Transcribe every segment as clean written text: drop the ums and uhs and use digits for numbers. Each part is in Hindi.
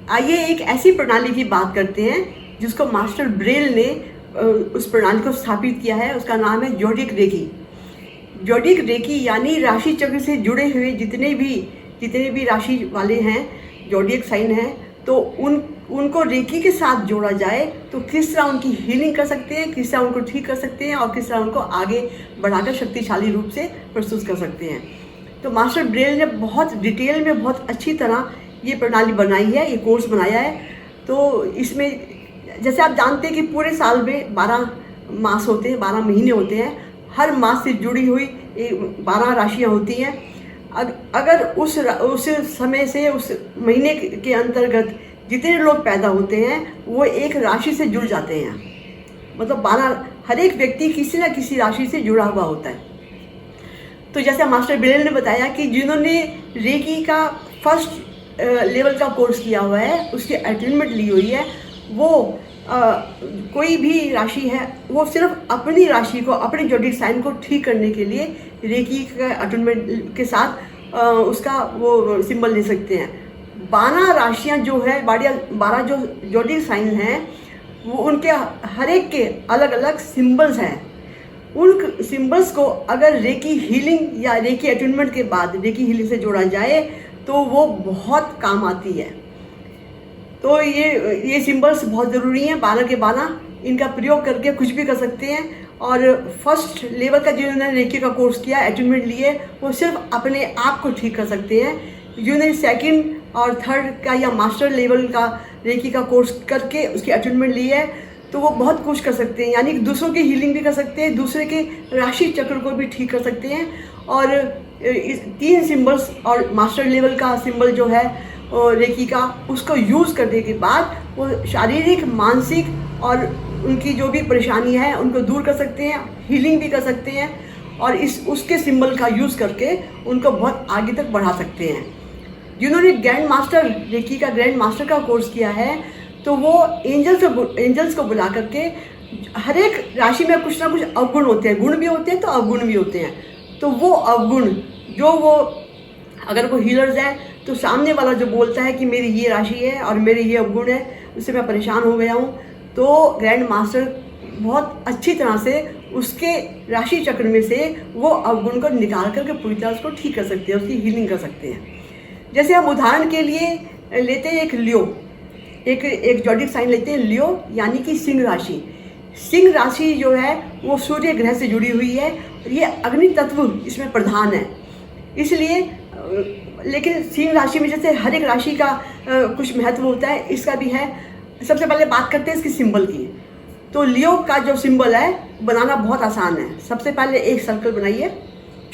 आइए एक ऐसी प्रणाली की बात करते हैं जिसको मास्टर ब्रेल ने उस प्रणाली को स्थापित किया है। उसका नाम है ज़ोडिएक रेकी। ज़ोडिएक रेकी यानी राशि चक्र से जुड़े हुए जितने भी राशि वाले हैं, ज़ोडिएक साइन हैं, तो उनको रेकी के साथ जोड़ा जाए तो किस तरह उनकी हीलिंग कर सकते हैं, किस तरह उनको ठीक कर सकते हैं और किस तरह उनको आगे बढ़ाकर शक्तिशाली रूप से प्रस्तुत कर सकते हैं। तो मास्टर ब्रेल ने बहुत डिटेल में, बहुत अच्छी तरह ये प्रणाली बनाई है, ये कोर्स बनाया है। तो इसमें जैसे आप जानते हैं कि पूरे साल में 12 मास होते हैं, 12 महीने होते हैं। हर मास से जुड़ी हुई 12 राशियाँ होती हैं। अगर उस समय से उस महीने के अंतर्गत जितने लोग पैदा होते हैं वो एक राशि से जुड़ जाते हैं। मतलब 12, हर एक व्यक्ति किसी न किसी राशि से जुड़ा हुआ होता है। तो जैसे मास्टर ब्रेल ने बताया कि जिन्होंने रेकी का फर्स्ट लेवल का कोर्स किया हुआ है, उसकी अटेनमेंट ली हुई है, वो कोई भी राशि है, वो सिर्फ अपनी राशि को, अपने ज़ोडिएक साइन को ठीक करने के लिए रेकी का अटेनमेंट के साथ उसका वो सिंबल ले सकते हैं। 12 राशियाँ जो है, 12 जो ज़ोडिएक साइन हैं, वो उनके हर एक के अलग अलग सिंबल्स हैं। उन सिंबल्स को अगर रेकी हीलिंग या रेकी अटेनमेंट के बाद रेकी हीलिंग से जोड़ा जाए तो वो बहुत काम आती है। तो ये सिंबल्स बहुत ज़रूरी हैं। 12 के 12 इनका प्रयोग करके कुछ भी कर सकते हैं। और फर्स्ट लेवल का जिन्होंने रेकी का कोर्स किया, अटेनमेंट लिए, वो सिर्फ अपने आप को ठीक कर सकते हैं। जिन्होंने सेकंड और थर्ड का या मास्टर लेवल का रेकी का कोर्स करके उसकी अटेनमेंट ली है तो वो बहुत कुछ कर सकते हैं। यानी दूसरों की हीलिंग भी कर सकते हैं, दूसरे के राशि चक्र को भी ठीक कर सकते हैं। और इस 3 सिंबल्स और मास्टर लेवल का सिंबल जो है रेकी का, उसको यूज़ करने के बाद वो शारीरिक, मानसिक और उनकी जो भी परेशानी है उनको दूर कर सकते हैं, हीलिंग भी कर सकते हैं और उसके सिंबल का यूज़ करके उनको बहुत आगे तक बढ़ा सकते हैं। जिन्होंने ग्रैंड मास्टर रेकी का ग्रैंड मास्टर का कोर्स किया है तो वो एंजल्स को बुला करके, हर एक राशि में कुछ ना कुछ अवगुण होते हैं, गुण भी होते हैं तो अवगुण भी होते हैं। तो वो अवगुण जो वो, अगर वो हीलर्स हैं तो सामने वाला जो बोलता है कि मेरी ये राशि है और मेरे ये अवगुण है, उससे मैं परेशान हो गया हूँ, तो ग्रैंड मास्टर बहुत अच्छी तरह से उसके राशि चक्र में से वो अवगुण को निकाल करके पूरी तरह उसको ठीक कर सकते हैं, उसकी हीलिंग कर सकते हैं। जैसे हम उदाहरण के लिए लेते हैं एक लियो, एक ज़ोडिएक साइन लेते हैं लियो, यानी कि सिंह राशि। सिंह राशि जो है वो सूर्य ग्रह से जुड़ी हुई है। ये अग्नि तत्व इसमें प्रधान है, इसलिए लेकिन सिंह राशि में जैसे हर एक राशि का कुछ महत्व होता है, इसका भी है। सबसे पहले बात करते हैं इसकी सिंबल की। तो लियो का जो सिंबल है बनाना बहुत आसान है। सबसे पहले एक सर्कल बनाइए,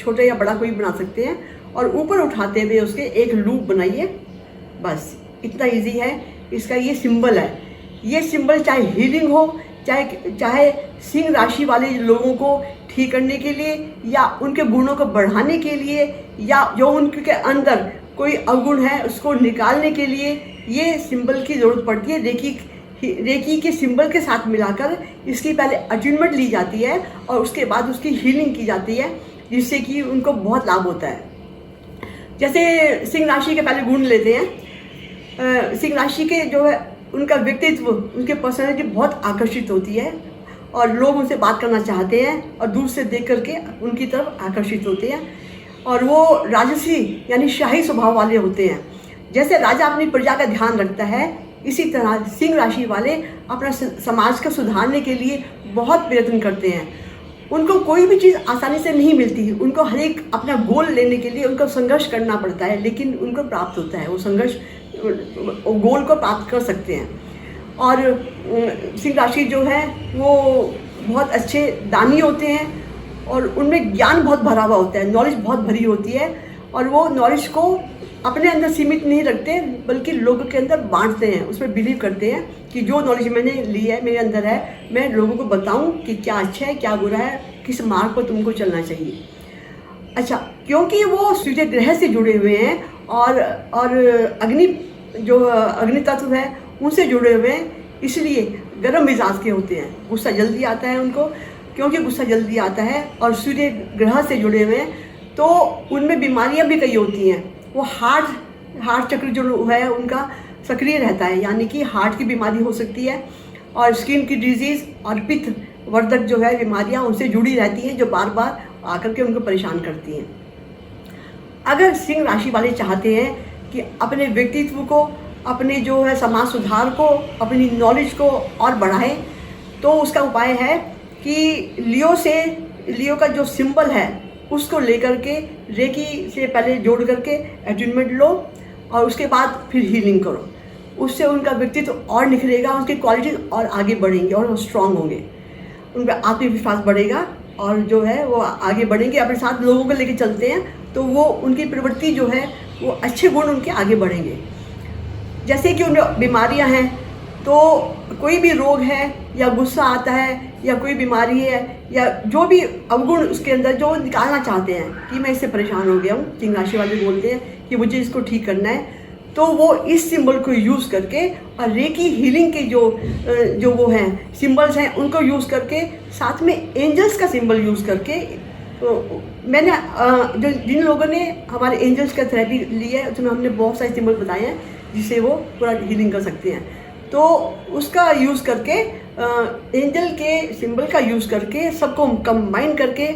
छोटा या बड़ा कोई बना सकते हैं, और ऊपर उठाते हुए उसके एक लूप बनाइए। बस इतना इजी है। इसका ये सिंबल है। ये सिंबल चाहे हीलिंग हो, चाहे सिंह राशि वाले लोगों को ठीक करने के लिए या उनके गुणों को बढ़ाने के लिए, या जो उनके अंदर कोई अवगुण है उसको निकालने के लिए ये सिंबल की ज़रूरत पड़ती है। रेकी के सिंबल के साथ मिलाकर इसकी पहले अटेनमेंट ली जाती है और उसके बाद उसकी हीलिंग की जाती है, जिससे कि उनको बहुत लाभ होता है। जैसे सिंह राशि के पहले गुण लेते हैं। सिंह राशि के जो है उनका व्यक्तित्व, उनकी पर्सनैलिटी बहुत आकर्षित होती है और लोग उनसे बात करना चाहते हैं और दूर से देख करके उनकी तरफ आकर्षित होते हैं। और वो राजसी यानी शाही स्वभाव वाले होते हैं। जैसे राजा अपनी प्रजा का ध्यान रखता है, इसी तरह सिंह राशि वाले अपना समाज को सुधारने के लिए बहुत प्रयत्न करते हैं। उनको कोई भी चीज़ आसानी से नहीं मिलती, उनको हर एक अपना गोल लेने के लिए उनको संघर्ष करना पड़ता है, लेकिन उनको प्राप्त होता है। वो संघर्ष गोल को प्राप्त कर सकते हैं। और सिंह राशि जो है वो बहुत अच्छे दानी होते हैं और उनमें ज्ञान बहुत भरा हुआ होता है, नॉलेज बहुत भरी होती है। और वो नॉलेज को अपने अंदर सीमित नहीं रखते, बल्कि लोगों के अंदर बांटते हैं। उसमें बिलीव करते हैं कि जो नॉलेज मैंने ली है, मेरे अंदर है, मैं लोगों को बताऊं कि क्या अच्छा है, क्या बुरा है, किस मार्ग पर तुमको चलना चाहिए। अच्छा, क्योंकि वो सूर्य ग्रह से जुड़े हुए हैं और अग्नि तत्व है उनसे जुड़े हुए हैं, इसलिए गर्म मिजाज के होते हैं। गुस्सा जल्दी आता है उनको, क्योंकि गुस्सा जल्दी आता है और सूर्य ग्रह से जुड़े हुए हैं तो उनमें बीमारियां भी कई होती हैं। वो हार्ट चक्र जो है उनका सक्रिय रहता है, यानी कि हार्ट की बीमारी हो सकती है और स्किन की डिजीज़ और पित्त वर्धक जो है बीमारियां उनसे जुड़ी रहती हैं, जो बार बार आकर के उनको परेशान करती हैं। अगर सिंह राशि वाले चाहते हैं कि अपने व्यक्तित्व को, अपने जो है समाज सुधार को, अपनी नॉलेज को और बढ़ाएं, तो उसका उपाय है कि लियो का जो सिंबल है उसको लेकर के रेकी से पहले जोड़ करके अटैचमेंट लो और उसके बाद फिर हीलिंग करो। उससे उनका व्यक्तित्व और निखरेगा, उनकी क्वालिटीज और आगे बढ़ेंगी और वो स्ट्रांग होंगे, उनका आत्मविश्वास बढ़ेगा और जो है वो आगे बढ़ेंगे। अपने साथ लोगों को लेकर चलते हैं तो वो उनकी प्रवृत्ति जो है वो अच्छे गुण उनके आगे बढ़ेंगे। जैसे कि उनमें बीमारियां हैं, तो कोई भी रोग है या गुस्सा आता है या कोई बीमारी है या जो भी अवगुण उसके अंदर जो निकालना चाहते हैं कि मैं इससे परेशान हो गया हूँ, सिंह राशि वाले बोलते हैं कि मुझे इसको ठीक करना है, तो वो इस सिंबल को यूज़ करके और रेकी हीलिंग के जो वो हैं सिंबल्स हैं उनको यूज़ करके, साथ में एंजल्स का सिंबल यूज़ करके, तो मैंने जो जिन लोगों ने हमारे एंजल्स का थेरेपी ली है उसमें हमने बहुत सारे सिंबल बताए हैं जिससे वो पूरा हीलिंग कर सकते हैं। तो उसका यूज़ करके एंजल के सिंबल का यूज़ करके सबको कंबाइन करके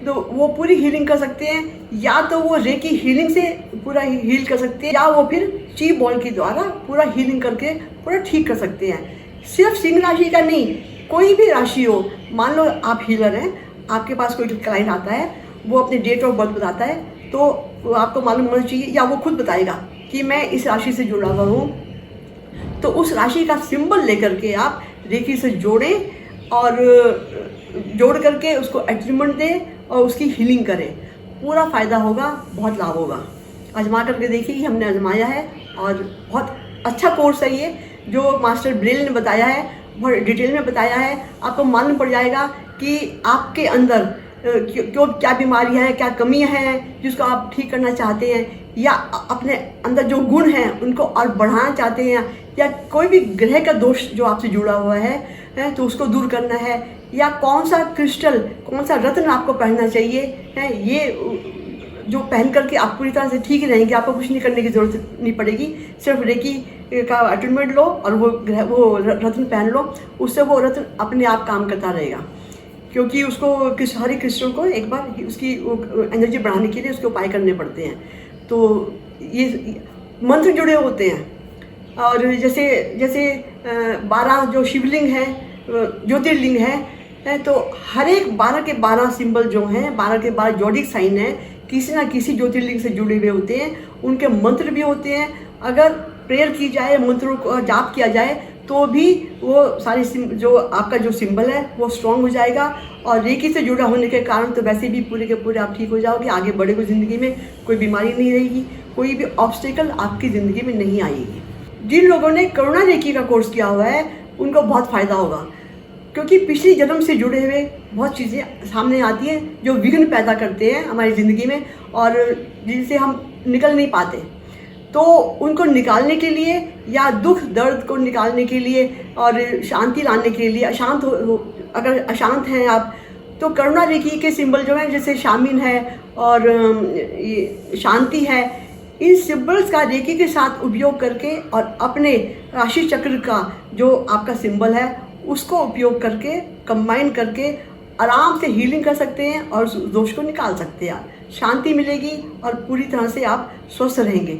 तो वो पूरी हीलिंग कर सकते हैं, या तो वो रेकी हीलिंग से पूरा हील कर सकते हैं या वो फिर ची बॉल के द्वारा पूरा हीलिंग करके पूरा ठीक कर सकते हैं। सिर्फ सिंह राशि का नहीं, कोई भी राशि हो, मान लो आप हीलर हैं, आपके पास कोई क्लाइंट आता है, वो अपने डेट ऑफ बर्थ बताता है, तो आपको मालूम होना चाहिए या वो खुद बताएगा कि मैं इस राशि से जुड़ा हुआ हूँ, तो उस राशि का सिंबल लेकर के आप रेकी से जोड़ें और जोड़ करके उसको अटैचमेंट दें और उसकी हीलिंग करें, पूरा फ़ायदा होगा, बहुत लाभ होगा। आजमा करके देखिए, हमने आजमाया है और बहुत अच्छा कोर्स है ये, जो मास्टर ब्रेल ने बताया है, बहुत डिटेल में बताया है। आपको मालूम पड़ जाएगा कि आपके अंदर क्यों क्या बीमारियां हैं, क्या कमियां हैं जिसको आप ठीक करना चाहते हैं, या अपने अंदर जो गुण हैं उनको और बढ़ाना चाहते हैं, या कोई भी ग्रह का दोष जो आपसे जुड़ा हुआ है तो उसको दूर करना है, या कौन सा क्रिस्टल, कौन सा रत्न आपको पहनना चाहिए है, ये जो पहन करके आप पूरी तरह से ठीक रहेंगे, आपको कुछ नहीं करने की ज़रूरत नहीं पड़ेगी। सिर्फ रेकी का अटैचमेंट लो और वो रत्न पहन लो, उससे वो रत्न अपने आप काम करता रहेगा, क्योंकि उसको हर एक क्रिस्टल को एक बार उसकी एनर्जी बढ़ाने के लिए उसके उपाय करने पड़ते हैं। तो ये मंत्र जुड़े होते हैं, और जैसे 12 जो शिवलिंग है, ज्योतिर्लिंग है, तो हर एक 12 के 12 सिंबल जो हैं, 12 के 12 जोडिक साइन है, किसी ना किसी ज्योतिर्लिंग से जुड़े हुए होते हैं। उनके मंत्र भी होते हैं, अगर प्रेयर की जाए, मंत्रों को जाप किया जाए तो भी वो सारी जो आपका जो सिंबल है वो स्ट्रांग हो जाएगा, और रेकी से जुड़ा होने के कारण तो वैसे भी पूरे के पूरे आप ठीक हो जाओगे, आगे बढ़ोगे ज़िंदगी में, कोई बीमारी नहीं रहेगी, कोई भी ऑब्स्टेकल आपकी ज़िंदगी में नहीं आएगी। जिन लोगों ने करुणा रेकी का कोर्स किया हुआ है उनको बहुत फ़ायदा होगा, क्योंकि पिछले जन्म से जुड़े हुए बहुत चीज़ें सामने आती हैं जो विघ्न पैदा करते हैं हमारी ज़िंदगी में और जिनसे हम निकल नहीं पाते। तो उनको निकालने के लिए या दुख दर्द को निकालने के लिए और शांति लाने के लिए, अगर अशांत हैं आप, तो करुणा रेकी के सिंबल जो हैं, जैसे शामिन है और शांति है, इन सिंबल्स का रेकी के साथ उपयोग करके और अपने राशि चक्र का जो आपका सिंबल है उसको उपयोग करके कंबाइन करके आराम से हीलिंग कर सकते हैं और उस दोष को निकाल सकते हैं। शांति मिलेगी और पूरी तरह से आप स्वस्थ रहेंगे,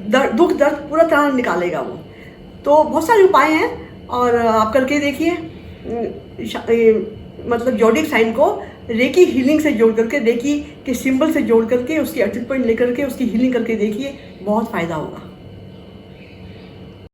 दुख दर्द पूरा तरह निकालेगा वो। तो बहुत सारे उपाय हैं और आप करके देखिए, मतलब जोडिक साइन को रेकी हीलिंग से जोड़ करके, रेकी के सिंबल से जोड़ करके, उसकी अटैचमेंट लेकर के उसकी हीलिंग करके देखिए, बहुत फ़ायदा होगा।